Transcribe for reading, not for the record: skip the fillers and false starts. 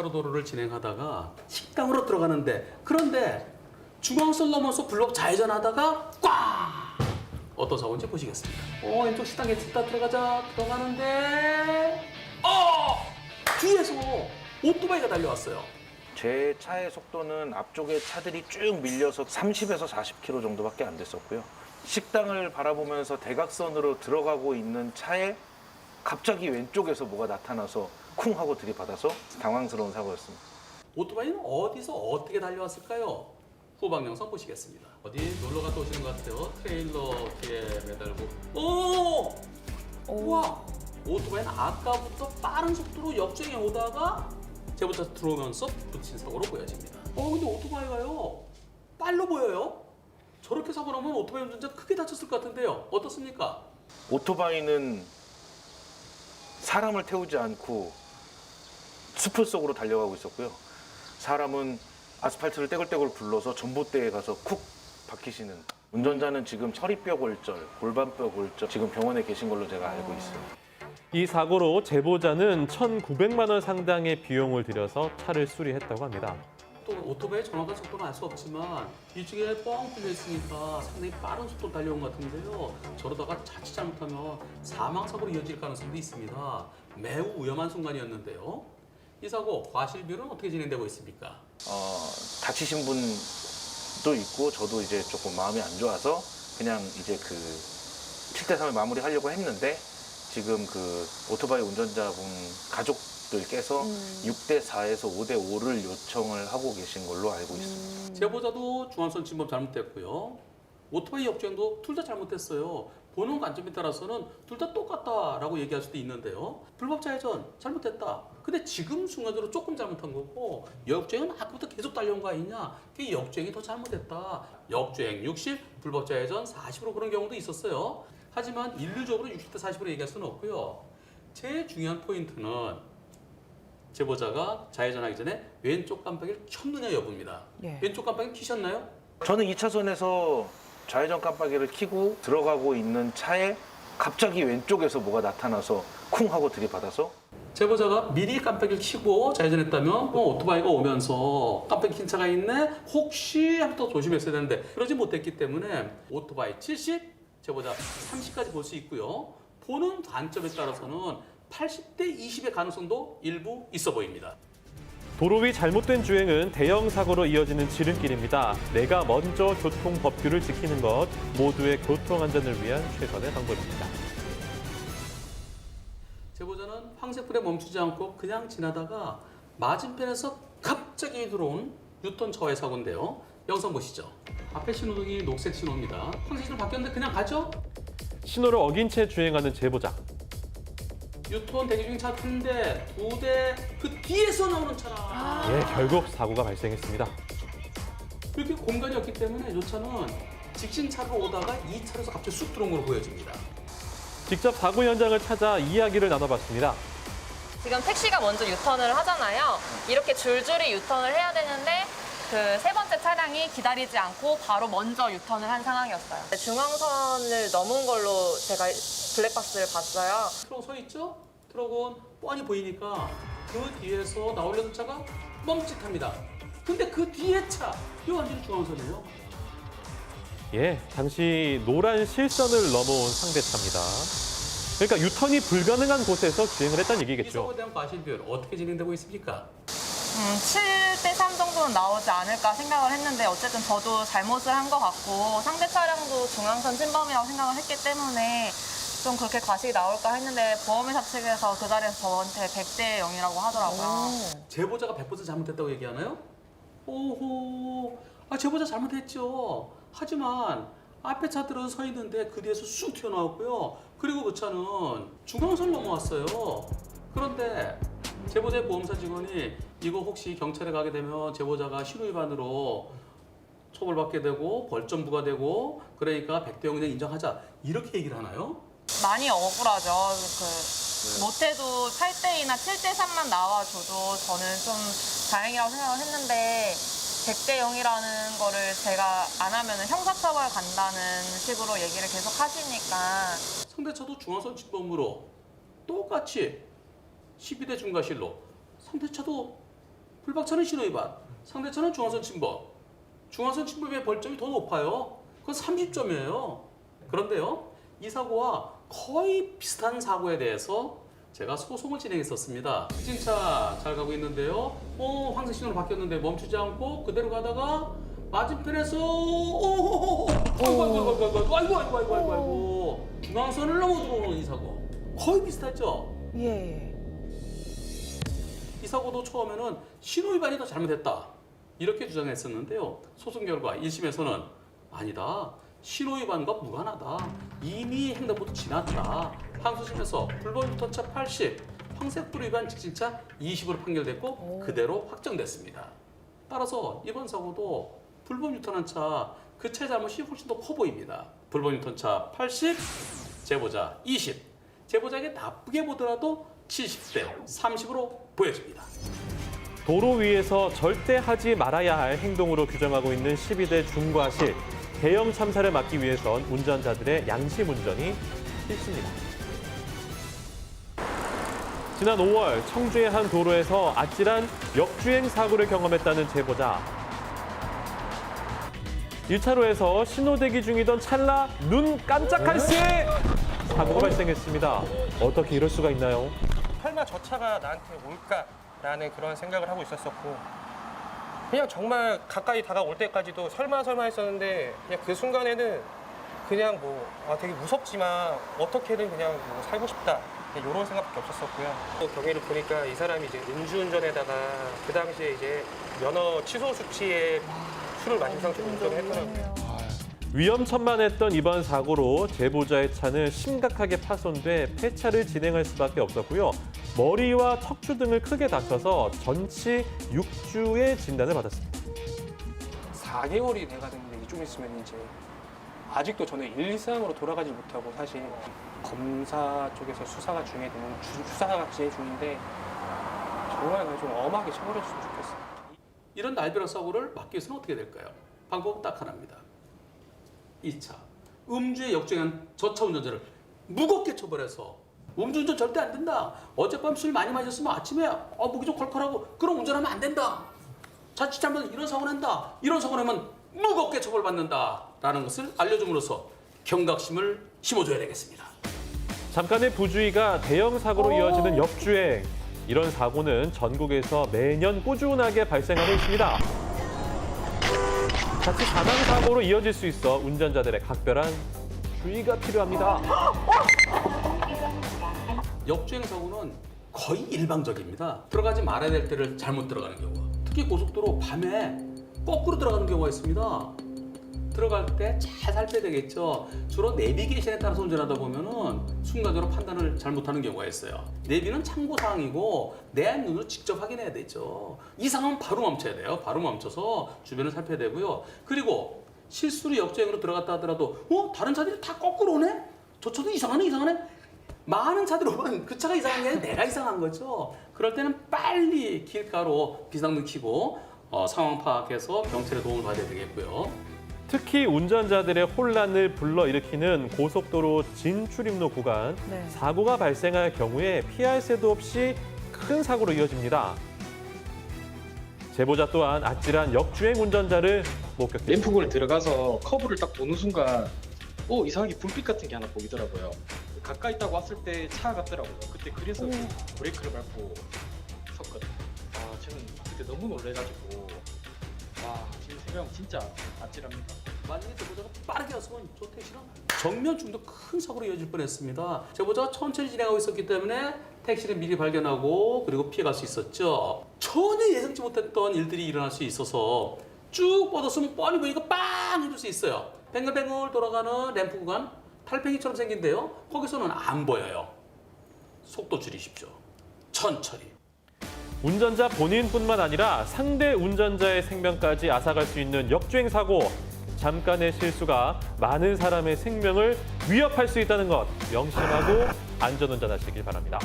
도로를 진행하다가 식당으로 들어가는데 그런데 중앙선 넘어서 블록 좌회전하다가 꽉! 어떤 사고인지 보시겠습니다. 왼쪽 식당에 다 들어가는데 뒤에서 오토바이가 달려왔어요. 제 차의 속도는 앞쪽에 차들이 쭉 밀려서 30에서 40km 정도밖에 안 됐었고요. 식당을 바라보면서 대각선으로 들어가고 있는 차에 갑자기 왼쪽에서 뭐가 나타나서 쿵 하고 들이받아서 당황스러운 사고였습니다. 오토바이는 어디서 어떻게 달려왔을까요? 후방 영상 보시겠습니다. 어디 놀러 갔다 오시는 것 같아요. 트레일러 뒤에 매달고. 우와! 오토바이는 아까부터 빠른 속도로 역주행해 오다가 제보차 들어오면서 부딪힌 사고로 보여집니다. 근데 오토바이가요 빨로 보여요. 저렇게 사고 나면 오토바이 운전자 크게 다쳤을 것 같은데요. 어떻습니까? 오토바이는 사람을 태우지 않고 숲을 속으로 달려가고 있었고요. 사람은 아스팔트를 떼굴떼굴 굴러서 전봇대에 가서 쿡 박히시는. 운전자는 지금 허리뼈 골절, 골반뼈 골절, 지금 병원에 계신 걸로 제가 알고 있어요. 이 사고로 제보자는 1,900만 원 상당의 비용을 들여서 차를 수리했다고 합니다. 또 오토바이의 정확한 속도는 알 수 없지만 뒤쪽에 뻥 뚫려 있으니까 상당히 빠른 속도로 달려온 것 같은데요. 저러다가 자칫 잘못하면 사망사고로 이어질 가능성도 있습니다. 매우 위험한 순간이었는데요. 이 사고 과실 비율은 어떻게 진행되고 있습니까? 다치신 분도 있고 저도 이제 조금 마음이 안 좋아서 그냥 이제 그 7대3을 마무리하려고 했는데 지금 그 오토바이 운전자분 가족들께서 6대4에서 5대5를 요청을 하고 계신 걸로 알고 있습니다. 제보자도 중앙선 침범 잘못됐고요. 오토바이 역주행도 둘 다 잘못됐어요. 보는 관점에 따라서는 둘 다 똑같다라고 얘기할 수도 있는데요. 불법 좌회전 잘못됐다. 근데 지금 순간적으로 조금 잘못한 거고 역주행은 아까부터 계속 달려온 거 아니냐. 그게 역주행이 더 잘못됐다. 역주행 60, 불법 좌회전 40으로 그런 경우도 있었어요. 하지만 인류적으로 60대 40으로 얘기할 수는 없고요. 제일 중요한 포인트는 제보자가 좌회전하기 전에 왼쪽 깜빡이를 켰느냐 여부입니다. 왼쪽 깜빡이 켜셨나요? 저는 2차선에서 좌회전 깜빡이를 켜고 들어가고 있는 차에 갑자기 왼쪽에서 뭐가 나타나서 쿵 하고 들이받아서. 제보자가 미리 깜빡이를 켜고 좌회전했다면 오토바이가 오면서 깜빡이 킨 차가 있네? 혹시 하면 더 조심했어야 되는데 그러지 못했기 때문에 오토바이 70, 제보자 30까지 볼 수 있고요. 보는 관점에 따라서는 80대 20의 가능성도 일부 있어 보입니다. 도로 위 잘못된 주행은 대형 사고로 이어지는 지름길입니다. 내가 먼저 교통 법규를 지키는 것, 모두의 교통 안전을 위한 최선의 방법입니다. 제보자는 황색불에 멈추지 않고 그냥 지나다가 맞은편에서 갑자기 들어온 유턴 저해 사고인데요. 영상 보시죠. 앞에 신호등이 녹색 신호입니다. 황색 신호 바뀌었는데 그냥 가죠? 신호를 어긴 채 주행하는 제보자. 유턴 대기 중인 차 한 대, 두 대, 그 뒤에서 나오는 차랑 결국 사고가 발생했습니다. 이렇게 공간이 없기 때문에 이 차는 직진차로 오다가 이 차로서 갑자기 쑥 들어온 걸로 보여집니다. 직접 사고 현장을 찾아 이야기를 나눠봤습니다. 지금 택시가 먼저 유턴을 하잖아요. 이렇게 줄줄이 유턴을 해야 되는데 그 세 번째 차량이 기다리지 않고 바로 먼저 유턴을 한 상황이었어요. 중앙선을 넘은 걸로 제가 블랙박스를 봤어요. 트럭 서 있죠? 트럭은 뻔히 보이니까 그 뒤에서 나오려는 차가 멈칫합니다. 근데 그 뒤에 차, 이 완전히 중앙선이에요. 당시 노란 실선을 넘어온 상대차입니다. 그러니까 유턴이 불가능한 곳에서 주행을 했다는 이 얘기겠죠. 사고에 대한 과실 비율 어떻게 진행되고 있습니까? 7대3 정도는 나오지 않을까 생각을 했는데 어쨌든 저도 잘못을 한 것 같고 상대 차량도 중앙선 침범이라고 생각을 했기 때문에 좀 그렇게 과실이 나올까 했는데 보험회사 측에서 그 자리에서 저한테 100대 0이라고 하더라고요. 제보자가 100% 잘못했다고 얘기하나요? 오호, 제보자 잘못했죠. 하지만 앞에 차들은 서 있는데 그 뒤에서 쑥 튀어나왔고요. 그리고 그 차는 중앙선 넘어왔어요. 그런데 제보자의 보험사 직원이 이거 혹시 경찰에 가게 되면 제보자가 신호 위반으로 처벌받게 되고 벌점 부과되고 그러니까 100대 0 그냥 인정하자 이렇게 얘기를 하나요? 많이 억울하죠. 못해도 8대2나 7대3만 나와줘도 저는 좀 다행이라고 생각을 했는데 100대 0이라는 거를 제가 안 하면 형사처벌 간다는 식으로 얘기를 계속 하시니까 상대차도 중앙선 침범으로 똑같이 12대 중과실로 상대차도 불박차는 신호위반, 상대차는 중앙선 침범. 중앙선 침범의 벌점이 더 높아요. 그건 30점이에요. 그런데요, 이 사고와 거의 비슷한 사고에 대해서 제가 소송을 진행했었습니다. 직진차 잘 가고 있는데요. 황색 신호로 바뀌었는데 멈추지 않고 그대로 가다가 맞은편에서 아이고 중앙선을 넘어 들어오는 이 사고 거의 비슷하죠? 예. 이 사고도 처음에는 신호위반이 더 잘못했다 이렇게 주장했었는데요. 소송 결과 1심에서는 아니다. 신호위반과 무관하다. 이미 횡단보도 지났다. 항소심에서 불법 유턴차 80, 황색불 위반 직진차 20으로 판결됐고 그대로 확정됐습니다. 따라서 이번 사고도 불법 유턴한 차 그 차의 잘못이 훨씬 더 커 보입니다. 불법 유턴차 80, 제보자 20. 제보자에게 나쁘게 보더라도 70대 30으로 보여집니다. 도로 위에서 절대 하지 말아야 할 행동으로 규정하고 있는 12대 중과실. 대형 참사를 막기 위해선 운전자들의 양심 운전이 필수입니다. 지난 5월 청주의 한 도로에서 아찔한 역주행 사고를 경험했다는 제보자. 1차로에서 신호대기 중이던 찰나 눈 깜짝할 새 사고가 발생했습니다. 어떻게 이럴 수가 있나요? 설마 저 차가 나한테 올까라는 그런 생각을 하고 있었었고 그냥 정말 가까이 다가올 때까지도 설마 했었는데 그냥 그 순간에는 그냥 되게 무섭지만 어떻게든 그냥 살고 싶다 이런 생각밖에 없었었고요. 또 경위를 보니까 이 사람이 이제 음주운전에다가 그 당시에 이제 면허 취소 수치에 술을 마신 상태로 운전을 했더라고요. 위험천만했던 이번 사고로 제보자의 차는 심각하게 파손돼 폐차를 진행할 수밖에 없었고요. 머리와 척추 등을 크게 다쳐서 전치 6주의 진단을 받았습니다. 4개월이 돼가는데 좀 있으면 이제 아직도 저는 1, 2상으로 돌아가지 못하고 사실 검사 쪽에서 수사가 중인데 정말 좀 엄하게 처벌해줬으면 좋겠어요. 이런 날벼락 사고를 막기 위해서는 어떻게 될까요? 방법은 딱 하나입니다. 2차, 음주에 역주행한 저차 운전자를 무겁게 처벌해서 음주운전 절대 안 된다. 어젯밤 술 많이 마셨으면 아침에 목이 좀 컬컬하고 그런 운전하면 안 된다. 자칫 잘못 이런 사고 난다. 이런 사고 나면 무겁게 처벌받는다라는 것을 알려줌으로써 경각심을 심어줘야 되겠습니다. 잠깐의 부주의가 대형 사고로 이어지는 역주행. 이런 사고는 전국에서 매년 꾸준하게 발생하고 있습니다. 자칫 사망 사고로 이어질 수 있어 운전자들의 각별한 주의가 필요합니다. 역주행 사고는 거의 일방적입니다. 들어가지 말아야 될 때를 잘못 들어가는 경우가. 특히 고속도로 밤에 거꾸로 들어가는 경우가 있습니다. 들어갈 때 잘 살펴야 되겠죠. 주로 내비게이션에 따라서 운전하다 보면은 순간적으로 판단을 잘못하는 경우가 있어요. 내비는 참고사항이고 내 눈으로 직접 확인해야 되죠. 이상하면 바로 멈춰야 돼요. 바로 멈춰서 주변을 살펴야 되고요. 그리고 실수로 역주행으로 들어갔다 하더라도 다른 차들이 다 거꾸로 오네? 저 차도 이상하네? 많은 차들이 오면 그 차가 이상한 게 아니라 내가 이상한 거죠. 그럴 때는 빨리 길가로 비상등 켜고 상황 파악해서 경찰의 도움을 받아야 되겠고요. 특히 운전자들의 혼란을 불러일으키는 고속도로 진출입로 구간, 네. 사고가 발생할 경우에 피할 새도 없이 큰 사고로 이어집니다. 제보자 또한 아찔한 역주행 운전자를 목격했습니다. 램프군에 들어가서 커브를 딱 보는 순간 이상하게 불빛 같은 게 하나 보이더라고요. 가까이 딱 왔을 때 차가 같더라고요. 그때 그래서 브레이크를 밟고 섰거든요. 저는 그때 너무 놀래가지고 지금 생각하면 진짜 아찔합니다. 만약에 제보자가 빠르게 왔으면 저 택시랑 정면 충돌 큰 사고로 이어질 뻔했습니다. 제보자가 천천히 진행하고 있었기 때문에 택시를 미리 발견하고 그리고 피해갈 수 있었죠. 전혀 예상치 못했던 일들이 일어날 수 있어서 쭉 뻗었으면 뻔히 보니까 빵 해줄 수 있어요. 뱅글뱅글 돌아가는 램프 구간 달팽이처럼 생긴데요. 거기서는 안 보여요. 속도 줄이십시오. 천천히. 운전자 본인뿐만 아니라 상대 운전자의 생명까지 앗아갈 수 있는 역주행 사고. 잠깐의 실수가 많은 사람의 생명을 위협할 수 있다는 것 명심하고 안전운전하시길 바랍니다.